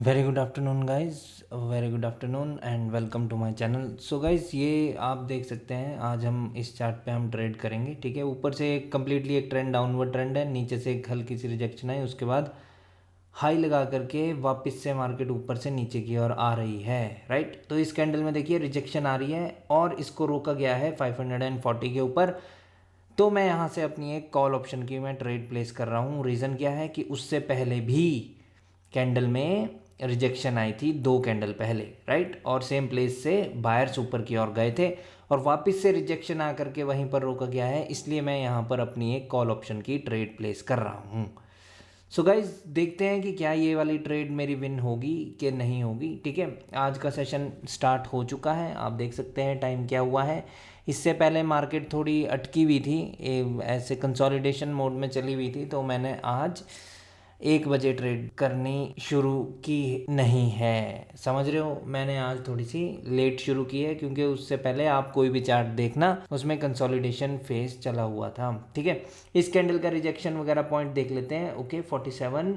Very good afternoon guys. Very good afternoon and welcome to my channel. So guys, ये आप देख सकते हैं आज हम इस चार्ट पे हम ट्रेड करेंगे। ठीक है, ऊपर से कम्प्लीटली एक ट्रेंड डाउनवर्ड ट्रेंड है, नीचे से एक हल्की सी रिजेक्शन है, उसके बाद हाई लगा करके वापस से मार्केट ऊपर से नीचे की ओर आ रही है। राइट, तो इस कैंडल में देखिए रिजेक्शन आ रही है और इसको रोका गया है 540 के ऊपर। तो मैं यहाँ से अपनी एक कॉल ऑप्शन की मैं ट्रेड प्लेस कर रहा हूँ। रीज़न क्या है कि उससे पहले भी कैंडल में रिजेक्शन आई थी 2 कैंडल पहले, राइट, और सेम प्लेस से बायर्स ऊपर की ओर गए थे और वापस से रिजेक्शन आकर के वहीं पर रोका गया है, इसलिए मैं यहाँ पर अपनी एक कॉल ऑप्शन की ट्रेड प्लेस कर रहा हूँ। सो गाइज, देखते हैं कि क्या ये वाली ट्रेड मेरी विन होगी कि नहीं होगी। ठीक है, आज का सेशन स्टार्ट हो चुका है, आप देख सकते हैं टाइम क्या हुआ है। इससे पहले मार्केट थोड़ी अटकी हुई थी, ऐसे कंसोलिडेशन मोड में चली हुई थी, तो मैंने आज 1 बजे ट्रेड करनी शुरू की नहीं है। समझ रहे हो, मैंने आज थोड़ी सी लेट शुरू की है क्योंकि उससे पहले आप कोई भी चार्ट देखना, उसमें कंसोलिडेशन फेज चला हुआ था। ठीक है, इस कैंडल का रिजेक्शन वगैरह पॉइंट देख लेते हैं। ओके, 47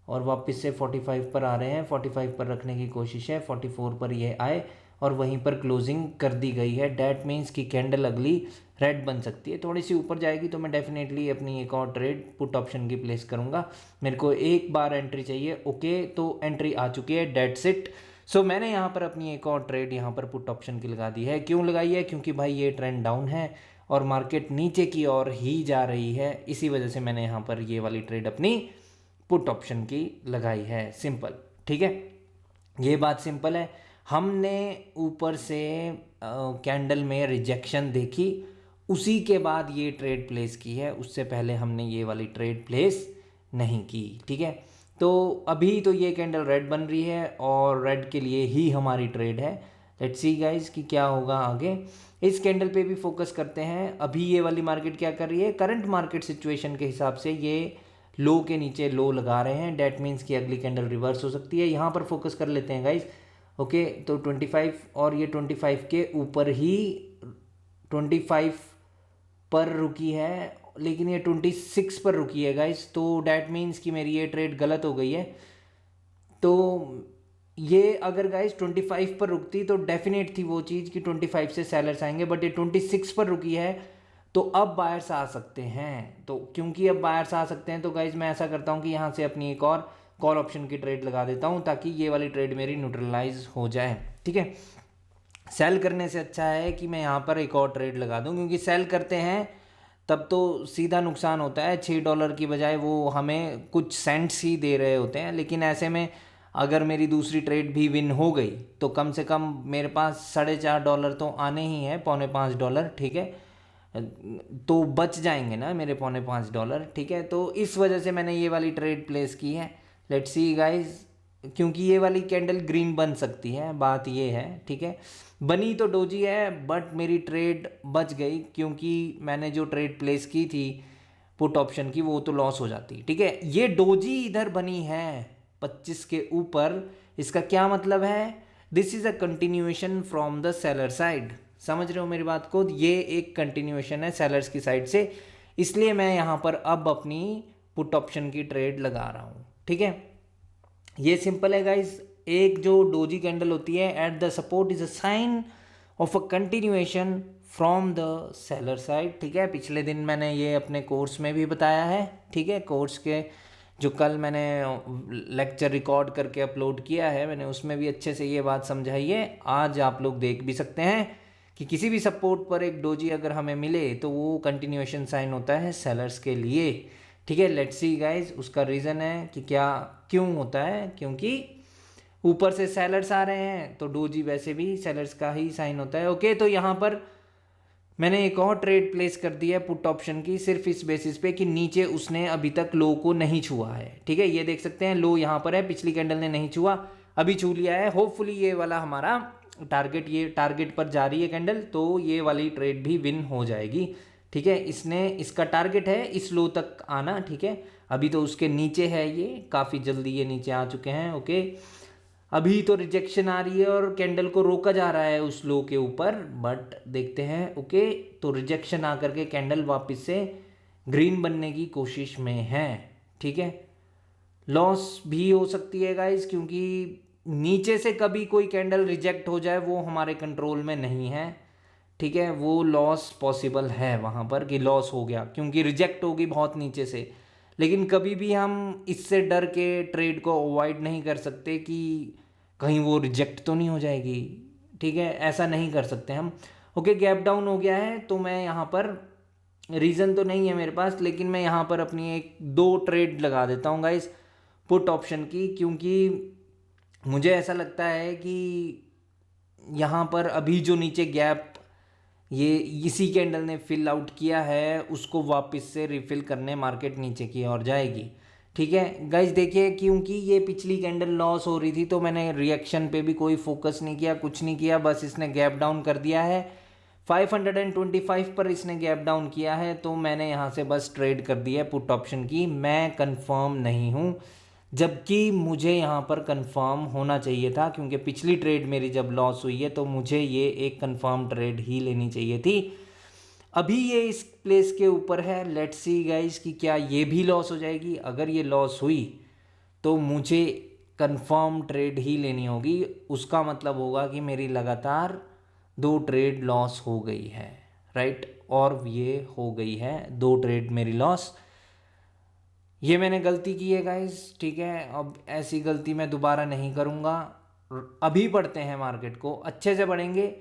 और वापस से 45 पर आ रहे हैं, 45 पर रखने की कोशिश है, 44 पर ये आए और वहीं पर क्लोजिंग कर दी गई है। डैट मीन्स कि कैंडल अगली रेड बन सकती है, थोड़ी सी ऊपर जाएगी तो मैं डेफिनेटली अपनी एक और ट्रेड पुट ऑप्शन की प्लेस करूंगा। मेरे को एक बार एंट्री चाहिए। ओके, तो एंट्री आ चुकी है, डेट्स इट। सो मैंने यहाँ पर अपनी एक और ट्रेड यहाँ पर पुट ऑप्शन की लगा दी है। क्यों लगाई है? क्योंकि भाई ये ट्रेंड डाउन है और मार्केट नीचे की ओर ही जा रही है, इसी वजह से मैंने यहाँ पर ये वाली ट्रेड अपनी पुट ऑप्शन की लगाई है। सिंपल, ठीक है, ये बात सिंपल है। हमने ऊपर से कैंडल में रिजेक्शन देखी, उसी के बाद ये ट्रेड प्लेस की है, उससे पहले हमने ये वाली ट्रेड प्लेस नहीं की। ठीक है, तो अभी तो ये कैंडल रेड बन रही है और रेड के लिए ही हमारी ट्रेड है। लेट्स सी गाइस कि क्या होगा आगे। इस कैंडल पे भी फोकस करते हैं। अभी ये वाली मार्केट क्या कर रही है, करंट मार्केट सिचुएशन के हिसाब से ये लो के नीचे लो लगा रहे हैं। डेट मीन्स कि अगली कैंडल रिवर्स हो सकती है। यहाँ पर फोकस कर लेते हैं गाइज। ओके, तो 25 और ये 25 के ऊपर ही 25 पर रुकी है, लेकिन ये 26 पर रुकी है गाइज, तो डैट मीन्स कि मेरी ये ट्रेड गलत हो गई है। तो ये अगर गाइज 25 पर रुकती तो डेफिनेट थी वो चीज़ कि 25 से सेलर्स आएंगे, बट ये 26 पर रुकी है तो अब बायर्स आ सकते हैं। तो क्योंकि अब बायर्स आ सकते हैं तो गाइज मैं ऐसा करता हूँ कि यहाँ से अपनी एक और कॉल ऑप्शन की ट्रेड लगा देता हूँ ताकि ये वाली ट्रेड मेरी न्यूट्रलाइज हो जाए। ठीक है, सेल करने से अच्छा है कि मैं यहाँ पर एक और ट्रेड लगा दूँ, क्योंकि सेल करते हैं तब तो सीधा नुकसान होता है। $6 की बजाय वो हमें कुछ सेंट्स ही दे रहे होते हैं, लेकिन ऐसे में अगर मेरी दूसरी ट्रेड भी विन हो गई तो कम से कम मेरे पास $4.5 तो आने ही हैं, $4.25। ठीक है, तो बच जाएंगे ना मेरे $4.25। ठीक है, तो इस वजह से मैंने ये वाली ट्रेड प्लेस की है। लेट्स सी गाइस, क्योंकि ये वाली कैंडल ग्रीन बन सकती है, बात ये है। ठीक है, बनी तो डोजी है बट मेरी ट्रेड बच गई, क्योंकि मैंने जो ट्रेड प्लेस की थी पुट ऑप्शन की वो तो लॉस हो जाती। ठीक है, ये डोजी इधर बनी है 25 के ऊपर, इसका क्या मतलब है? This is a continuation from the seller side. समझ रहे हो मेरी बात को? ये एक कंटिन्यूएशन है सेलर्स की साइड से, इसलिए मैं यहाँ पर अब अपनी पुट ऑप्शन की ट्रेड लगा रहा हूँ। ठीक है, ये सिंपल है गाइज। एक जो डोजी कैंडल होती है at the support is a sign of a continuation from the seller side. ठीक है, पिछले दिन मैंने ये अपने कोर्स में भी बताया है। ठीक है, कोर्स के जो कल मैंने लेक्चर रिकॉर्ड करके अपलोड किया है, मैंने उसमें भी अच्छे से ये बात समझाई है। आज आप लोग देख भी सकते हैं कि किसी भी सपोर्ट पर एक डोजी अगर हमें मिले तो वो कंटिन्यूएशन साइन होता है सेलर्स के लिए। ठीक है, लेट्स सी गाइज, उसका रीज़न है कि क्या क्यों होता है, क्योंकि ऊपर से सेलर्स आ रहे हैं तो डोजी वैसे भी सेलर्स का ही साइन होता है। ओके, तो यहाँ पर मैंने एक और ट्रेड प्लेस कर दी है पुट ऑप्शन की, सिर्फ इस बेसिस पे कि नीचे उसने अभी तक लो को नहीं छुआ है। ठीक है, ये देख सकते हैं लो यहाँ पर है, पिछली कैंडल ने नहीं छुआ, अभी छू लिया है। होपफुली ये वाला हमारा टारगेट, ये टारगेट पर जा रही है कैंडल, तो ये वाली ट्रेड भी विन हो जाएगी। ठीक है, इसने, इसका टारगेट है इस लो तक आना। ठीक है, अभी तो उसके नीचे है, ये काफ़ी जल्दी ये नीचे आ चुके हैं। ओके, अभी तो रिजेक्शन आ रही है और कैंडल को रोका जा रहा है उस लो के ऊपर, बट देखते हैं। ओके, तो रिजेक्शन आकर के कैंडल वापस से ग्रीन बनने की कोशिश में है। ठीक है, लॉस भी हो सकती है गाइस, क्योंकि नीचे से कभी कोई कैंडल रिजेक्ट हो जाए वो हमारे कंट्रोल में नहीं है, ठीक है। वो लॉस पॉसिबल है वहाँ पर कि लॉस हो गया क्योंकि रिजेक्ट होगी बहुत नीचे से, लेकिन कभी भी हम इससे डर के ट्रेड को अवॉइड नहीं कर सकते कि कहीं वो रिजेक्ट तो नहीं हो जाएगी, ठीक है, ऐसा नहीं कर सकते हम। ओके, गैप डाउन हो गया है तो मैं यहाँ पर, रीज़न तो नहीं है मेरे पास, लेकिन मैं यहाँ पर अपनी एक दो ट्रेड लगा देता हूँ गाइस पुट ऑप्शन की, क्योंकि मुझे ऐसा लगता है कि यहाँ पर अभी जो नीचे गैप ये इसी कैंडल ने फिल आउट किया है उसको वापस से रिफिल करने मार्केट नीचे की ओर जाएगी, ठीक है गाइज। देखिए, क्योंकि ये पिछली कैंडल लॉस हो रही थी तो मैंने रिएक्शन पे भी कोई फोकस नहीं किया, कुछ नहीं किया, बस इसने गैप डाउन कर दिया है 525 पर इसने गैप डाउन किया है, तो मैंने यहाँ से बस ट्रेड कर दिया है पुट ऑप्शन की। मैं कंफर्म नहीं हूँ, जबकि मुझे यहाँ पर कंफर्म होना चाहिए था, क्योंकि पिछली ट्रेड मेरी जब लॉस हुई है तो मुझे ये एक कंफर्म ट्रेड ही लेनी चाहिए थी। अभी ये इस प्लेस के ऊपर है, लेट्स सी गाइस कि क्या ये भी लॉस हो जाएगी। अगर ये लॉस हुई तो मुझे कंफर्म ट्रेड ही लेनी होगी, उसका मतलब होगा कि मेरी लगातार दो ट्रेड लॉस हो गई है, राइट, और ये हो गई है दो ट्रेड मेरी लॉस। ये मैंने गलती की है गाइस, ठीक है, अब ऐसी गलती मैं दोबारा नहीं करूँगा। अभी पढ़ते हैं मार्केट को, अच्छे से पढ़ेंगे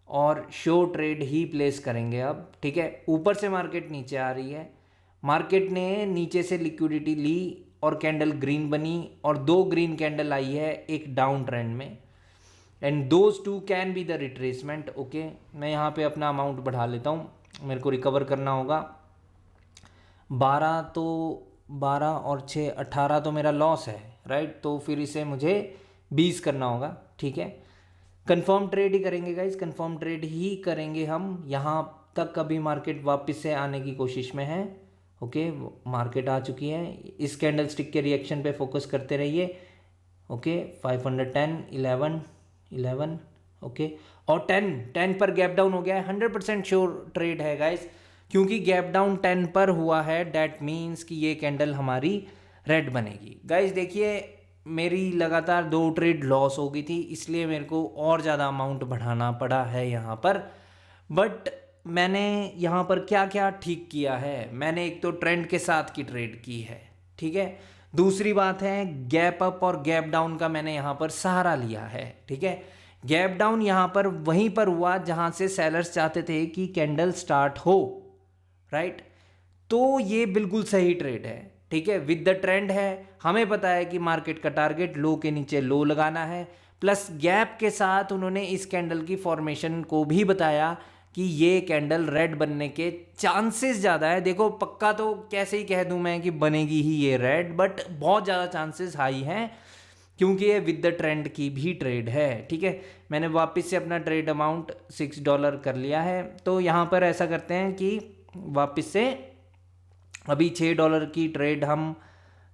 और शो ट्रेड ही प्लेस करेंगे अब, ठीक है। ऊपर से मार्केट नीचे आ रही है, मार्केट ने नीचे से लिक्विडिटी ली और कैंडल ग्रीन बनी और दो ग्रीन कैंडल आई है एक डाउन ट्रेंड में, and those two can be the retracement. Okay, मैं यहाँ पे अपना अमाउंट बढ़ा लेता हूँ, मेरे को रिकवर करना होगा। 12 और 6 18 तो मेरा लॉस है, राइट, तो फिर इसे मुझे 20 करना होगा, ठीक है। कंफर्म ट्रेड ही करेंगे गाइज, कंफर्म ट्रेड ही करेंगे हम। यहाँ तक अभी मार्केट वापस से आने की कोशिश में है। ओके, मार्केट आ चुकी है, इस कैंडल स्टिक के रिएक्शन पे फोकस करते रहिए। ओके, 510 11 ओके, और 10 पर गैप डाउन हो गया है, 100% श्योर ट्रेड है गाइज, क्योंकि गैप डाउन 10 पर हुआ है, डैट मीन्स कि ये कैंडल हमारी रेड बनेगी। गाइज देखिए, मेरी लगातार दो ट्रेड लॉस हो गई थी, इसलिए मेरे को और ज़्यादा अमाउंट बढ़ाना पड़ा है यहाँ पर। बट मैंने यहाँ पर क्या क्या ठीक किया है, मैंने एक तो ट्रेंड के साथ की ट्रेड की है, ठीक है। दूसरी बात है, गैप अप और गैप डाउन का मैंने यहाँ पर सहारा लिया है, ठीक है। गैप डाउन यहाँ पर वहीं पर हुआ जहाँ से सेलर्स चाहते थे कि कैंडल स्टार्ट हो, राइट, तो ये बिल्कुल सही ट्रेड है, ठीक है, विद द ट्रेंड है। हमें पता है कि मार्केट का टारगेट लो के नीचे लो लगाना है, प्लस गैप के साथ उन्होंने इस कैंडल की फॉर्मेशन को भी बताया कि ये कैंडल रेड बनने के चांसेस ज़्यादा है। देखो, पक्का तो कैसे ही कह दूं मैं कि बनेगी ही ये रेड, बट बहुत ज़्यादा चांसेस हाई हैं, क्योंकि ये विद द ट्रेंड की भी ट्रेड है, ठीक है। मैंने वापस से अपना ट्रेड अमाउंट $6 कर लिया है, तो यहाँ पर ऐसा करते हैं कि वापस से अभी $6 की ट्रेड हम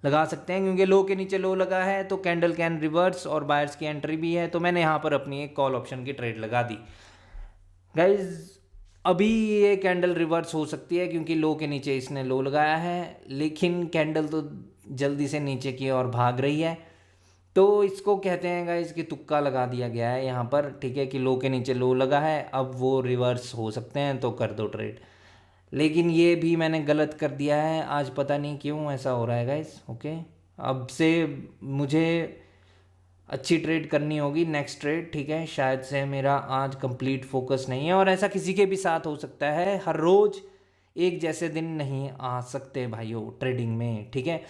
लगा सकते हैं, क्योंकि लो के नीचे लो लगा है तो कैंडल कैन रिवर्स और बायर्स की एंट्री भी है, तो मैंने यहाँ पर अपनी एक कॉल ऑप्शन की ट्रेड लगा दी। गाइज अभी ये कैंडल रिवर्स हो सकती है, क्योंकि लो के नीचे इसने लो लगाया है, लेकिन कैंडल तो जल्दी से नीचे की ओर भाग रही है, तो इसको कहते हैं गाइज कि तुक्का लगा दिया गया है यहाँ पर, ठीक है, कि लो के नीचे लो लगा है, अब वो रिवर्स हो सकते हैं तो कर दो ट्रेड। लेकिन ये भी मैंने गलत कर दिया है, आज पता नहीं क्यों ऐसा हो रहा है गाइस। ओके, अब से मुझे अच्छी ट्रेड करनी होगी, नेक्स्ट ट्रेड, ठीक है। शायद से मेरा आज कंप्लीट फोकस नहीं है, और ऐसा किसी के भी साथ हो सकता है, हर रोज़ एक जैसे दिन नहीं आ सकते भाइयों ट्रेडिंग में, ठीक है।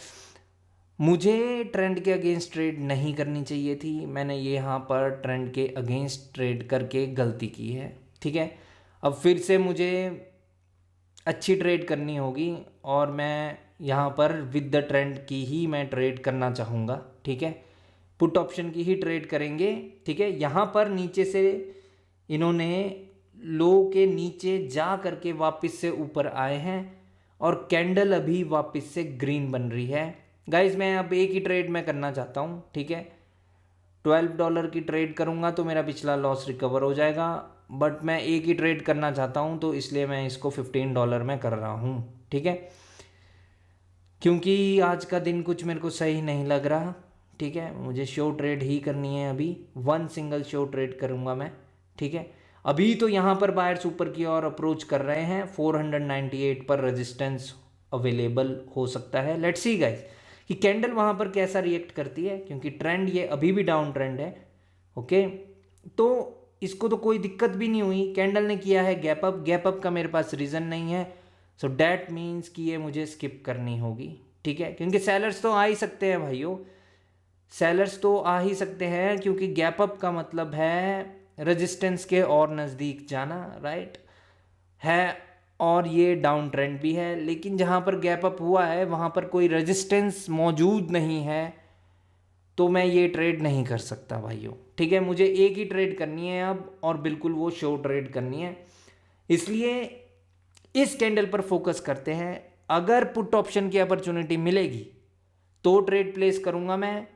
मुझे ट्रेंड के अगेंस्ट ट्रेड नहीं करनी चाहिए थी, मैंने ये यहाँ पर ट्रेंड के अगेंस्ट ट्रेड करके गलती की है, ठीक है। अब फिर से मुझे अच्छी ट्रेड करनी होगी, और मैं यहाँ पर विद द ट्रेंड की ही मैं ट्रेड करना चाहूँगा, ठीक है। पुट ऑप्शन की ही ट्रेड करेंगे, ठीक है। यहाँ पर नीचे से इन्होंने लो के नीचे जा करके वापस से ऊपर आए हैं, और कैंडल अभी वापस से ग्रीन बन रही है। गाइज मैं अब एक ही ट्रेड में करना चाहता हूँ, ठीक है। $12 की ट्रेड करूँगा तो मेरा पिछला लॉस रिकवर हो जाएगा, बट मैं एक ही ट्रेड करना चाहता हूँ, तो इसलिए मैं इसको $15 में कर रहा हूँ, ठीक है। क्योंकि आज का दिन कुछ मेरे को सही नहीं लग रहा, ठीक है। मुझे शो ट्रेड ही करनी है अभी, वन सिंगल शो ट्रेड करूँगा मैं, ठीक है। अभी तो यहाँ पर बायर्स ऊपर की ओर अप्रोच कर रहे हैं, 498 पर रेजिस्टेंस अवेलेबल हो सकता है। लेट्स सी गाइस कि कैंडल वहाँ पर कैसा रिएक्ट करती है, क्योंकि ट्रेंड ये अभी भी डाउन ट्रेंड है, ओके। तो इसको तो कोई दिक्कत भी नहीं हुई, कैंडल ने किया है गैप अप, गैप अप का मेरे पास रीज़न नहीं है, सो डैट मीन्स कि ये मुझे स्किप करनी होगी, ठीक है। क्योंकि सेलर्स तो आ ही सकते हैं भाइयों, सेलर्स तो आ ही सकते हैं, क्योंकि गैप अप का मतलब है रेजिस्टेंस के और नज़दीक जाना, राइट है। और ये डाउन ट्रेंड भी है, लेकिन जहाँ पर गैप अप हुआ है वहाँ पर कोई रेजिस्टेंस मौजूद नहीं है, तो मैं ये ट्रेड नहीं कर सकता भाइयों, ठीक है। मुझे एक ही ट्रेड करनी है अब, और बिल्कुल वो शो ट्रेड करनी है, इसलिए इस कैंडल पर फोकस करते हैं। अगर पुट ऑप्शन की अपॉर्चुनिटी मिलेगी तो ट्रेड प्लेस करूंगा मैं,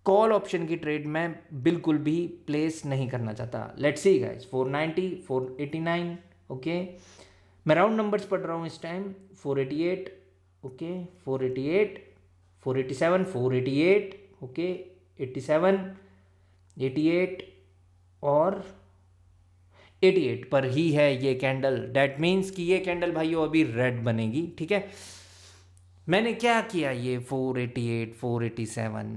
कॉल ऑप्शन की ट्रेड मैं बिल्कुल भी प्लेस नहीं करना चाहता। Let's see guys, 490, 489, okay. मैं राउंड नंबर्स पढ़ रहा हूँ इस टाइम, 488, ओके, 488, 487, 488, ओके, 87, 88 और 88 पर ही है ये कैंडल। डैट मीन्स कि ये कैंडल भाइयों अभी रेड बनेगी, ठीक है। मैंने क्या किया, ये 488, 487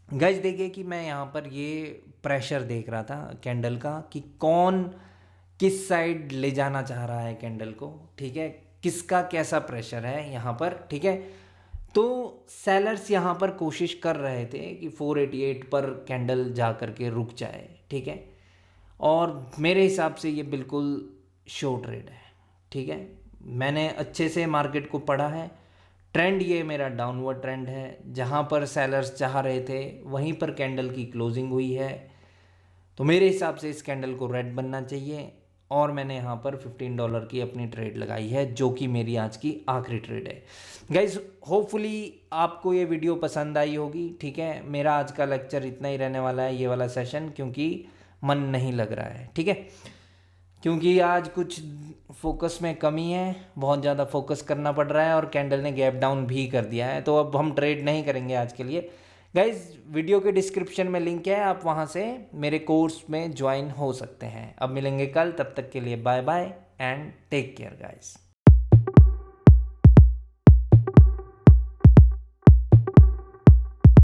गाइस, देखिए कि मैं यहाँ पर ये प्रेशर देख रहा था कैंडल का, कि कौन किस साइड ले जाना चाह रहा है कैंडल को, ठीक है, किसका कैसा प्रेशर है यहाँ पर, ठीक है। तो सेलर्स यहाँ पर कोशिश कर रहे थे कि 488 पर कैंडल जा कर के रुक जाए, ठीक है। और मेरे हिसाब से ये बिल्कुल शो ट्रेड है, ठीक है। मैंने अच्छे से मार्केट को पढ़ा है, ट्रेंड ये मेरा डाउनवर्ड ट्रेंड है, जहाँ पर सेलर्स चाह रहे थे वहीं पर कैंडल की क्लोजिंग हुई है, तो मेरे हिसाब से इस कैंडल को रेड बनना चाहिए। और मैंने यहाँ पर $15 की अपनी ट्रेड लगाई है, जो कि मेरी आज की आखिरी ट्रेड है। गाइज होपफुली आपको ये वीडियो पसंद आई होगी, ठीक है। मेरा आज का लेक्चर इतना ही रहने वाला है, ये वाला सेशन, क्योंकि मन नहीं लग रहा है, ठीक है। क्योंकि आज कुछ फोकस में कमी है, बहुत ज़्यादा फोकस करना पड़ रहा है, और कैंडल ने गैप डाउन भी कर दिया है, तो अब हम ट्रेड नहीं करेंगे आज के लिए। गाइज वीडियो के डिस्क्रिप्शन में लिंक है, आप वहाँ से मेरे कोर्स में ज्वाइन हो सकते हैं। अब मिलेंगे कल, तब तक के लिए bye bye and take care guys.